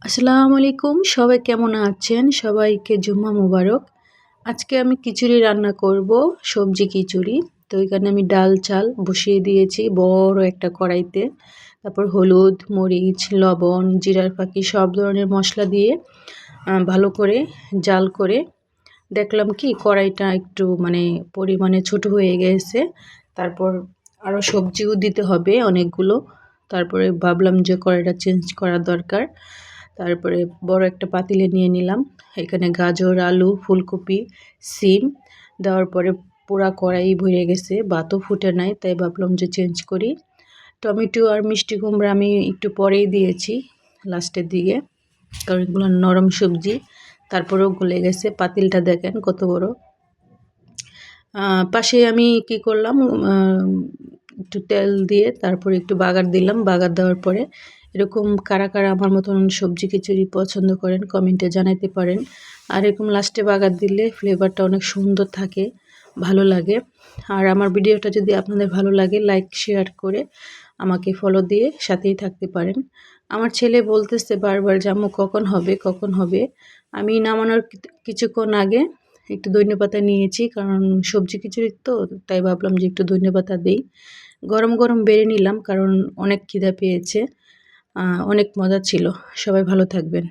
আসসালামু আলাইকুম, সবাই কেমন আছেন? সবাইকে জুম্মা মুবারক। আজকে আমি খিচুড়ি রান্না করব, সবজি খিচুড়ি। তো এখানে আমি ডাল চাল বসিয়ে দিয়েছি বড় একটা কড়াইতে। তারপর হলুদ, মরিচ, লবণ, জিরার ফাঁকি সব ধরনের মশলা দিয়ে ভালো করে জাল করে দেখলাম কি কড়াইটা একটু পরিমাণে ছোট হয়ে গেছে। তারপর আরও সবজিও দিতে হবে অনেকগুলো। তারপরে ভাবলাম যে কড়াইটা চেঞ্জ করা দরকার। তারপরে বড় একটা পাতিলে নিয়ে নিলাম। এখানে গাজর, আলু, ফুলকপি, সিম দেওয়ার পরে পুরা কড়াই ভরে গেছে, ভাতও ফুটে নাই, তাই ভাবলাম যে চেঞ্জ করি। টমেটো আর মিষ্টি কুমড়া আমি একটু পরেই দিয়েছি, লাস্টের দিকে, কারণ এগুলো নরম সবজি। তারপরেও গলে গেছে। পাতিলটা দেখেন কত বড়। পাশে আমি কি করলাম, একটু তেল দিয়ে তারপরে একটু বাগার দিলাম। বাগার দেওয়ার পরে এরকম কারা কারা আমার মতন সবজি খিচুড়ি পছন্দ করেন কমেন্টে জানাতে পারেন। আর এরকম লাস্টে বাগার দিলে ফ্লেভারটা অনেক সুন্দর থাকে, ভালো লাগে। আর আমার ভিডিওটা যদি আপনাদের ভালো লাগে, লাইক শেয়ার করে আমাকে ফলো দিয়ে সাথেই থাকতে পারেন। আমার ছেলে বলতেছে বারবার যে আম্মু কখন হবে কখন হবে। আমি নামানোর কিছুক্ষণ আগে একটু ধনেপাতা নিয়েছি, কারণ সবজি খিচুড়ি তো, তাই ভাবলাম যে একটু ধনেপাতা দিই। গরম গরম বেড়ে নিলাম, কারণ অনেক খিদা পেয়েছে। অনেক মজা ছিল। সবাই ভালো থাকবেন।